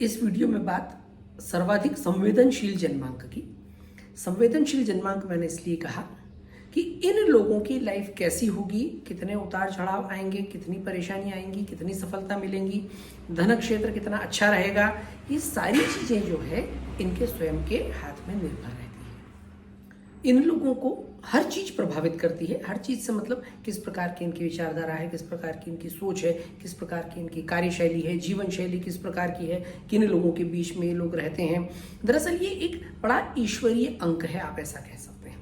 इस वीडियो में बात सर्वाधिक संवेदनशील जन्मांक की। संवेदनशील जन्मांक मैंने इसलिए कहा कि इन लोगों की लाइफ कैसी होगी, कितने उतार चढ़ाव आएंगे, कितनी परेशानी आएंगी, कितनी सफलता मिलेंगी, धन क्षेत्र कितना अच्छा रहेगा, ये सारी चीज़ें जो है इनके स्वयं के हाथ में निर्भर रहती है। इन लोगों को हर चीज़ प्रभावित करती है। हर चीज़ से मतलब किस प्रकार की इनकी विचारधारा है, किस प्रकार की इनकी सोच है, किस प्रकार की इनकी कार्यशैली है, जीवन शैली किस प्रकार की है, किन लोगों के बीच में ये लोग रहते हैं। दरअसल ये एक बड़ा ईश्वरीय अंक है, आप ऐसा कह सकते हैं।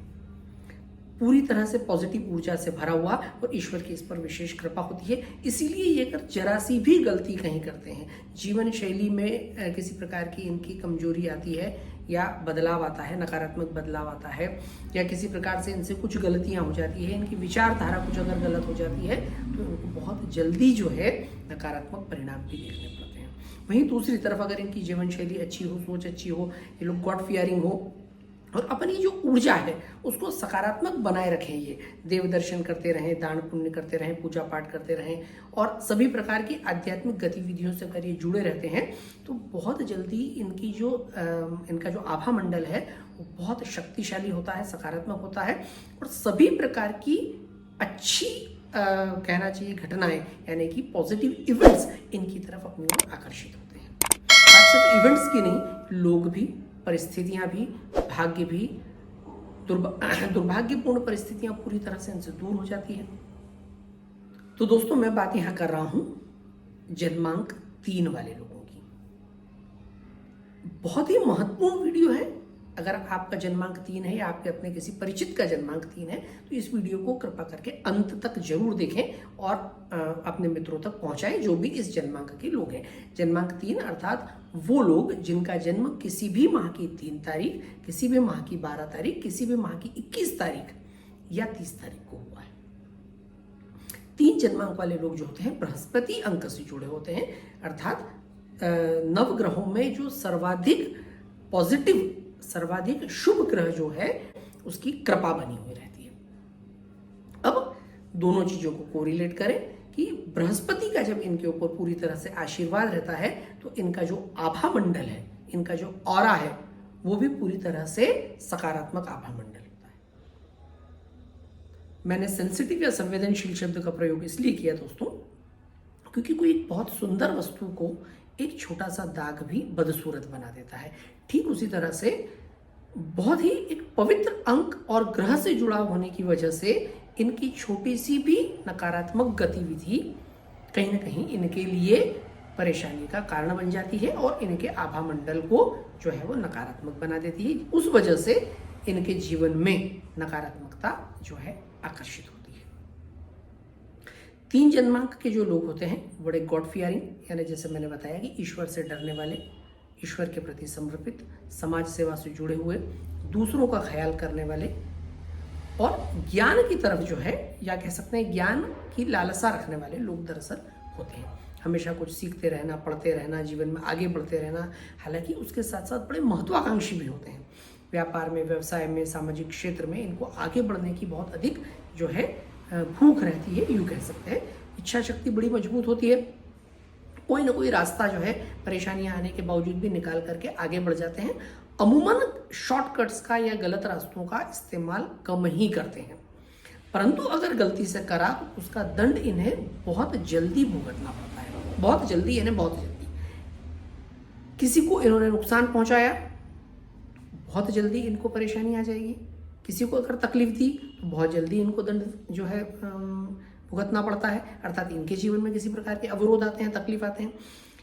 पूरी तरह से पॉजिटिव ऊर्जा से भरा हुआ और ईश्वर की इस पर विशेष कृपा होती है। इसीलिए ये अगर जरा सी भी गलती कहीं करते हैं, जीवन शैली में किसी प्रकार की इनकी कमजोरी आती है या बदलाव आता है, नकारात्मक बदलाव आता है, या किसी प्रकार से इनसे कुछ गलतियां हो जाती है, इनकी विचारधारा कुछ अगर गलत हो जाती है तो इनको बहुत जल्दी जो है नकारात्मक परिणाम भी देखने पड़ते हैं। वहीं दूसरी तरफ अगर इनकी जीवन शैली अच्छी हो, सोच अच्छी हो, ये लोग गॉड फियरिंग हो और अपनी जो ऊर्जा है उसको सकारात्मक बनाए रखें, ये देव दर्शन करते रहें, दान पुण्य करते रहें, पूजा पाठ करते रहें और सभी प्रकार की आध्यात्मिक गतिविधियों से अगर ये जुड़े रहते हैं तो बहुत जल्दी इनका जो आभा मंडल है वो बहुत शक्तिशाली होता है, सकारात्मक होता है और सभी प्रकार की अच्छी कहना चाहिए घटनाएं यानी कि पॉजिटिव इवेंट्स इनकी तरफ अपनी ओर आकर्षित होते हैं। सिर्फ इवेंट्स की नहीं, लोग भी, परिस्थितियां भी, भाग्य भी, दुर्भाग्यपूर्ण परिस्थितियां पूरी तरह से इनसे दूर हो जाती है। तो दोस्तों मैं बात यहां कर रहा हूं जन्मांक 3 वाले लोगों की। बहुत ही महत्वपूर्ण वीडियो है। अगर आपका जन्मांक 3 है या आपके अपने किसी परिचित का जन्मांक 3 है तो इस वीडियो को कृपा करके अंत तक जरूर देखें और अपने मित्रों तक पहुंचाएं जो भी इस जन्मांक के लोग हैं। जन्मांक 3 अर्थात वो लोग जिनका जन्म किसी भी माह की 3 तारीख, किसी भी माह की 12 तारीख, किसी भी माह की 21 तारीख या 30 तारीख को हुआ है। 3 जन्मांक वाले लोग जो होते हैं बृहस्पति अंक से जुड़े होते हैं, अर्थात नवग्रहों में जो सर्वाधिक पॉजिटिव, सर्वाधिक शुभ ग्रह जो है उसकी कृपा बनी हुई रहती है। अब दोनों चीजों को कोरिलेट करें कि बृहस्पति का जब इनके ऊपर पूरी तरह से आशीर्वाद रहता है तो इनका जो आभा मंडल है, इनका जो ऑरा है वो भी पूरी तरह से सकारात्मक आभा मंडल होता है। मैंने सेंसिटिव या संवेदनशील शब्द का प्रयोग इसलिए किया दोस्तों क्योंकि कोई एक बहुत सुंदर वस्तु को एक छोटा सा दाग भी बदसूरत बना देता है। ठीक उसी तरह से बहुत ही एक पवित्र अंक और ग्रह से जुड़ा होने की वजह से इनकी छोटी सी भी नकारात्मक गतिविधि कहीं ना कहीं इनके लिए परेशानी का कारण बन जाती है और इनके आभा मंडल को जो है वो नकारात्मक बना देती है। उस वजह से इनके जीवन में नकारात्मकता जो है आकर्षित होती है। 3 जन्मांक के जो लोग होते हैं बड़े गॉड फियरिंग, यानी जैसे मैंने बताया कि ईश्वर से डरने वाले, ईश्वर के प्रति समर्पित, समाज सेवा से जुड़े हुए, दूसरों का ख्याल करने वाले और ज्ञान की तरफ जो है या कह सकते हैं ज्ञान की लालसा रखने वाले लोग दरअसल होते हैं। हमेशा कुछ सीखते रहना, पढ़ते रहना, जीवन में आगे बढ़ते रहना, हालांकि उसके साथ साथ बड़े महत्वाकांक्षी भी होते हैं। व्यापार में, व्यवसाय में, सामाजिक क्षेत्र में इनको आगे बढ़ने की बहुत अधिक जो है भूख रहती है, यूँ कह सकते हैं। इच्छा शक्ति बड़ी मजबूत होती है। कोई ना कोई रास्ता जो है परेशानियां आने के बावजूद भी निकाल करके आगे बढ़ जाते हैं। अमूमन शॉर्टकट्स का या गलत रास्तों का इस्तेमाल कम ही करते हैं, परंतु अगर गलती से करा तो उसका दंड इन्हें बहुत जल्दी भुगतना पड़ता है। बहुत जल्दी, यानी बहुत जल्दी। किसी को इन्होंने नुकसान पहुंचाया, बहुत जल्दी इनको परेशानी आ जाएगी। किसी को अगर तकलीफ दी तो बहुत जल्दी इनको दंड जो है भुगतना पड़ता है, अर्थात इनके जीवन में किसी प्रकार के अवरोध आते हैं, तकलीफ आते हैं।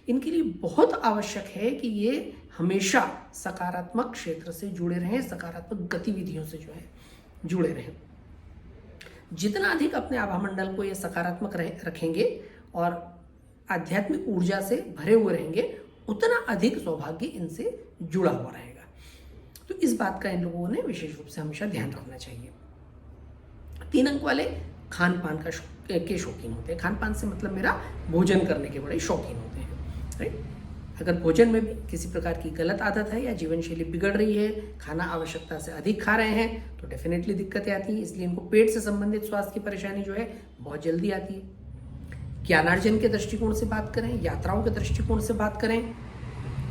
इनके लिए बहुत आवश्यक है कि ये हमेशा सकारात्मक क्षेत्र से जुड़े रहें, सकारात्मक गतिविधियों से जो है जुड़े रहें। जितना अधिक अपने आभा मंडल को ये सकारात्मक रखेंगे और आध्यात्मिक ऊर्जा से भरे हुए रहेंगे, उतना अधिक सौभाग्य इनसे जुड़ा हुआ रहेगा। तो इस बात का इन लोगों ने विशेष रूप से हमेशा ध्यान रखना चाहिए। 3 अंक वाले खान पान के शौकीन होते हैं। खान पान से मतलब मेरा भोजन करने के बड़े शौकीन होते हैं, राइट। अगर भोजन में भी किसी प्रकार की गलत आदत है या जीवन शैली बिगड़ रही है, खाना आवश्यकता से अधिक खा रहे हैं तो डेफिनेटली दिक्कतें आती हैं। इसलिए इनको पेट से संबंधित स्वास्थ्य की परेशानी जो है बहुत जल्दी आती है। ज्ञानार्जन के दृष्टिकोण से बात करें, यात्राओं के दृष्टिकोण से बात करें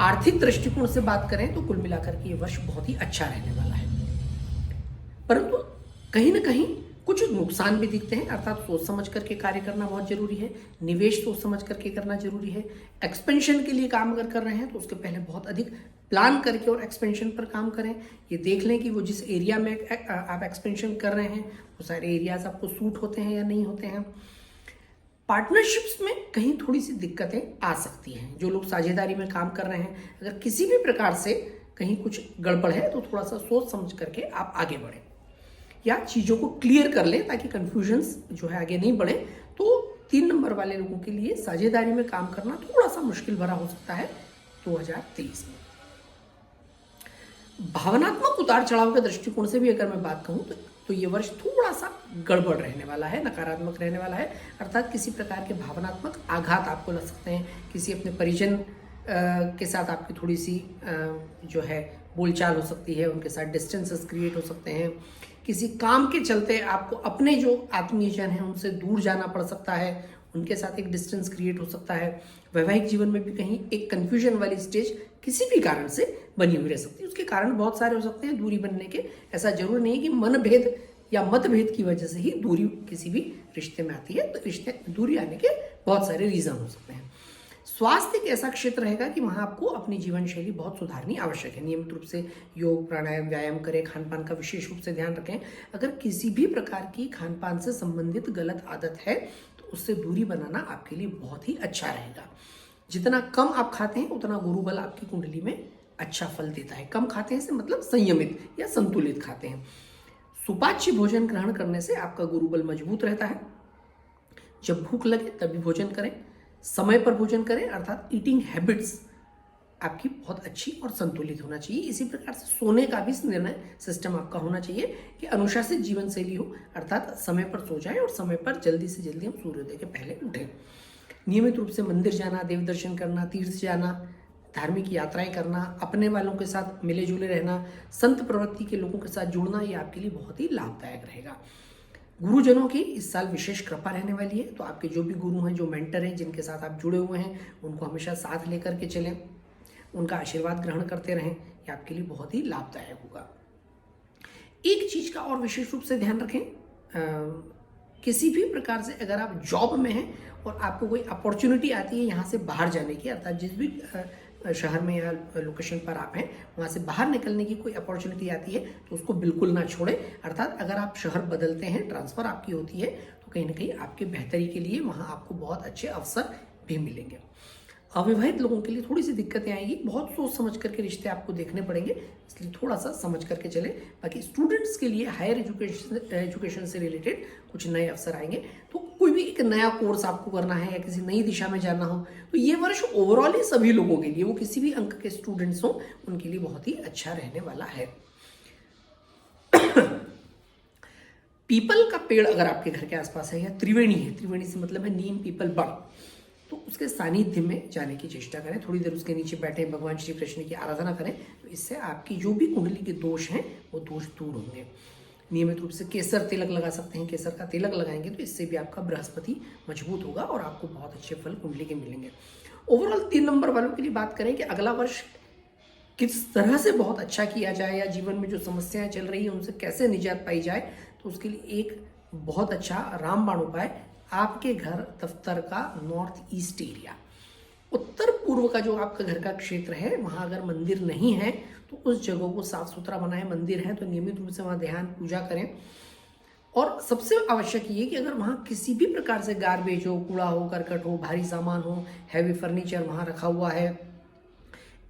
आर्थिक दृष्टिकोण से बात करें तो कुल मिलाकर के ये वर्ष बहुत ही अच्छा रहने वाला है, परंतु कहीं ना कहीं कुछ नुकसान भी दिखते हैं, अर्थात सोच समझ करके कार्य करना बहुत जरूरी है। निवेश सोच समझ करके करना जरूरी है। एक्सपेंशन के लिए काम अगर कर रहे हैं तो उसके पहले बहुत अधिक प्लान करके और एक्सपेंशन पर काम करें। ये देख लें कि वो जिस एरिया में आप एक्सपेंशन कर रहे हैं वो सारे एरियाज आपको सूट होते हैं या नहीं होते हैं। पार्टनरशिप्स में कहीं थोड़ी सी दिक्कतें आ सकती हैं। जो लोग साझेदारी में काम कर रहे हैं, अगर किसी भी प्रकार से कहीं कुछ गड़बड़ है तो थोड़ा सा सोच समझ करके आप आगे बढ़ें या चीज़ों को क्लियर कर लें ताकि कंफ्यूजन्स जो है आगे नहीं बढ़े। तो 3 नंबर वाले लोगों के लिए साझेदारी में काम करना थोड़ा सा मुश्किल भरा हो सकता है 2023 में। भावनात्मक उतार चढ़ाव के दृष्टिकोण से भी अगर मैं बात कहूँ तो ये वर्ष थोड़ा सा गड़बड़ रहने वाला है, नकारात्मक रहने वाला है। अर्थात किसी प्रकार के भावनात्मक आघात आपको लग सकते हैं। किसी अपने परिजन के साथ आपकी थोड़ी सी जो है बोलचाल हो सकती है, उनके साथ डिस्टेंसेस क्रिएट हो सकते हैं। किसी काम के चलते आपको अपने जो आत्मीयजन हैं उनसे दूर जाना पड़ सकता है, उनके साथ एक डिस्टेंस क्रिएट हो सकता है। वैवाहिक जीवन में भी कहीं एक कन्फ्यूजन वाली स्टेज किसी भी कारण से बनी हुई रह सकती है। उसके कारण बहुत सारे हो सकते हैं दूरी बनने के। ऐसा जरूर नहीं है कि मनभेद या मतभेद की वजह से ही दूरी किसी भी रिश्ते में आती है, तो रिश्ते दूरी आने के बहुत सारे रीजन हो सकते हैं। स्वास्थ्य एक ऐसा क्षेत्र रहेगा कि वहाँ आपको अपनी जीवन शैली बहुत सुधारनी आवश्यक है। नियमित रूप से योग, प्राणायाम, व्यायाम करें, खान पान का विशेष रूप से ध्यान रखें। अगर किसी भी प्रकार की खान पान से संबंधित गलत आदत है तो उससे दूरी बनाना आपके लिए बहुत ही अच्छा रहेगा। जितना कम आप खाते हैं उतना गुरु बल आपकी कुंडली में अच्छा फल देता है। कम खाते हैं से मतलब संयमित या संतुलित खाते हैं। सुपाच्य भोजन ग्रहण करने से आपका गुरु बल मजबूत रहता है। जब भूख लगे तभी भोजन करें, समय पर भोजन करें, अर्थात ईटिंग हैबिट्स आपकी बहुत अच्छी और संतुलित होना चाहिए। इसी प्रकार से सोने का भी निर्णय सिस्टम आपका होना चाहिए कि अनुशासित जीवन शैली हो, अर्थात समय पर सो जाए और समय पर जल्दी से जल्दी हम सूर्योदय के पहले उठें। नियमित रूप से मंदिर जाना, देव दर्शन करना, तीर्थ जाना, धार्मिक यात्राएं करना, अपने वालों के साथ मिले जुले रहना, संत प्रवृत्ति के लोगों के साथ जुड़ना, ये आपके लिए बहुत ही लाभदायक रहेगा। गुरुजनों की इस साल विशेष कृपा रहने वाली है, तो आपके जो भी गुरु हैं, जो मेंटर हैं, जिनके साथ आप जुड़े हुए हैं, उनको हमेशा साथ लेकर के चलें, उनका आशीर्वाद ग्रहण करते रहें। ये आपके लिए बहुत ही लाभदायक होगा। एक चीज का और विशेष रूप से ध्यान रखें, किसी भी प्रकार से अगर आप जॉब में हैं और आपको कोई अपॉर्चुनिटी आती है यहाँ से बाहर जाने की, अर्थात जिस भी शहर में या लोकेशन पर आप हैं वहाँ से बाहर निकलने की कोई अपॉर्चुनिटी आती है तो उसको बिल्कुल ना छोड़ें। अर्थात अगर आप शहर बदलते हैं, ट्रांसफ़र आपकी होती है, तो कहीं ना कहीं आपके बेहतरी के लिए वहाँ आपको बहुत अच्छे अवसर भी मिलेंगे। अविवाहित लोगों के लिए थोड़ी सी दिक्कतें आएगी, बहुत सोच समझ करके रिश्ते आपको देखने पड़ेंगे, इसलिए थोड़ा सा समझ करके चले। बाकी स्टूडेंट्स के लिए हायर एजुकेशन से रिलेटेड कुछ नए अवसर आएंगे। तो कोई भी एक नया कोर्स आपको करना है या किसी नई दिशा में जाना हो तो ये वर्ष ओवरऑल ही सभी लोगों के लिए, वो किसी भी अंक के स्टूडेंट्स हो, उनके लिए बहुत ही अच्छा रहने वाला है। पीपल का पेड़ अगर आपके घर के आसपास है या त्रिवेणी है, त्रिवेणी से मतलब है नीम, पीपल, बड़, तो उसके सानिध्य में जाने की चेष्टा करें। थोड़ी देर उसके नीचे बैठे भगवान श्री कृष्ण की आराधना करें, तो इससे आपकी जो भी कुंडली के दोष हैं वो दोष दूर होंगे। नियमित रूप से केसर तिलक लगा सकते हैं, केसर का तिलक लगाएंगे तो इससे भी आपका बृहस्पति मजबूत होगा और आपको बहुत अच्छे फल कुंडली के मिलेंगे। ओवरऑल 3 नंबर वालों के लिए बात करें कि अगला वर्ष किस तरह से बहुत अच्छा किया जाए या जीवन में जो समस्याएं चल रही हैं उनसे कैसे निजात पाई जाए, तो उसके लिए एक बहुत अच्छा रामबाण उपाय, आपके घर दफ्तर का नॉर्थ ईस्ट एरिया, उत्तर पूर्व का जो आपका घर का क्षेत्र है, वहाँ अगर मंदिर नहीं है तो उस जगह को साफ सुथरा बनाएं। मंदिर है तो नियमित रूप से वहाँ ध्यान पूजा करें। और सबसे आवश्यक ये कि अगर वहाँ किसी भी प्रकार से गार्बेज हो, कूड़ा हो, करकट हो, भारी सामान हो, हैवी फर्नीचर वहाँ रखा हुआ है,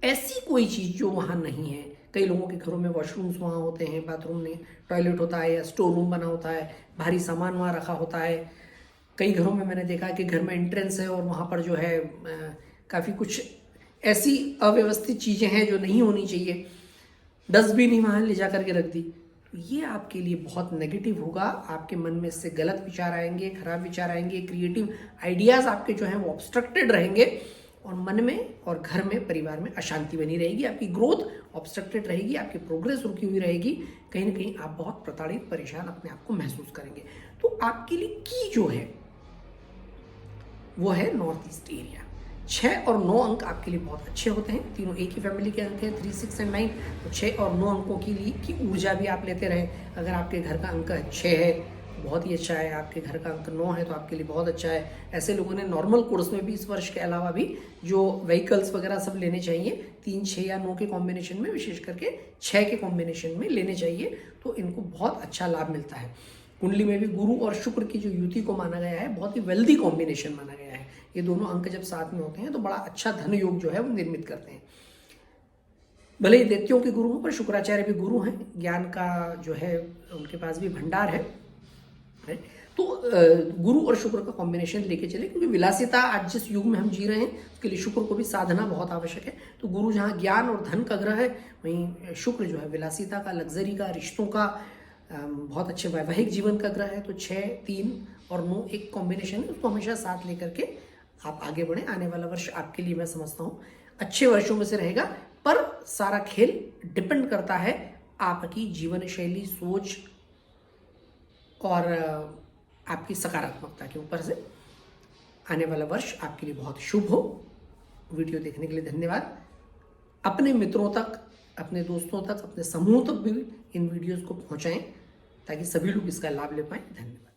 ऐसी कोई चीज़ जो वहाँ नहीं है। कई लोगों के घरों में वॉशरूम्स वहाँ होते हैं, बाथरूम में टॉयलेट होता है या स्टोर रूम बना होता है, भारी सामान वहाँ रखा होता है। कई घरों में मैंने देखा कि घर में एंट्रेंस है और वहाँ पर जो है काफ़ी कुछ ऐसी अव्यवस्थित चीज़ें हैं जो नहीं होनी चाहिए, डस्टबिन ही वहाँ ले जा करके रख दी, तो ये आपके लिए बहुत नेगेटिव होगा। आपके मन में इससे गलत विचार आएंगे, खराब विचार आएंगे, क्रिएटिव आइडियाज़ आपके जो हैं वो ऑब्स्ट्रक्टेड रहेंगे और मन में और घर में, परिवार में अशांति बनी रहेगी, आपकी ग्रोथ ऑब्स्ट्रक्टेड रहेगी, आपकी प्रोग्रेस रुकी हुई रहेगी। कहीं ना कहीं आप बहुत प्रताड़ित, परेशान अपने आप को महसूस करेंगे। तो आपके लिए की जो है वो है नॉर्थ ईस्ट एरिया। 6 और 9 अंक आपके लिए बहुत अच्छे होते हैं। तीनों एक ही फैमिली के अंक हैं, 3, 6 एंड 9। तो 6 और 9 अंकों की ऊर्जा भी आप लेते रहें। अगर आपके घर का अंक 6 है बहुत ही अच्छा है, आपके घर का अंक 9 है तो आपके लिए बहुत अच्छा है। ऐसे लोगों ने नॉर्मल कोर्स में भी इस वर्ष के अलावा भी जो व्हीकल्स वगैरह सब लेने चाहिए 3, 6 या 9 के कॉम्बिनेशन में, विशेष करके 6 के कॉम्बिनेशन में लेने चाहिए, तो इनको बहुत अच्छा लाभ मिलता है। कुंडली में भी गुरु और शुक्र की जो युति को माना गया है, बहुत ही वेल्दी कॉम्बिनेशन माना गया है। ये दोनों अंक जब साथ में होते हैं तो बड़ा अच्छा धन योग जो है वो निर्मित करते हैं। भले ही दैत्यों के गुरु हों पर शुक्राचार्य भी गुरु हैं, ज्ञान का जो है उनके पास भी भंडार है। तो गुरु और शुक्र का कॉम्बिनेशन लेके चले, क्योंकि विलासिता आज जिस युग में हम जी रहे हैं उसके लिए शुक्र को भी साधना बहुत आवश्यक है। तो गुरु जहाँ ज्ञान और धन का ग्रह है, वहीं शुक्र जो है विलासिता का, लग्जरी का, रिश्तों का, बहुत अच्छे वैवाहिक जीवन का ग्रह है। तो 6, 3 और 9 एक कॉम्बिनेशन है, उसको हमेशा साथ लेकर के आप आगे बढ़ें। आने वाला वर्ष आपके लिए मैं समझता हूँ अच्छे वर्षों में से रहेगा, पर सारा खेल डिपेंड करता है आपकी जीवन शैली, सोच और आपकी सकारात्मकता के ऊपर से। आने वाला वर्ष आपके लिए बहुत शुभ हो। वीडियो देखने के लिए धन्यवाद। अपने मित्रों तक, अपने दोस्तों तक, अपने समूह तक भी इन वीडियोस को पहुंचाएं ताकि सभी लोग इसका लाभ ले पाएं। धन्यवाद।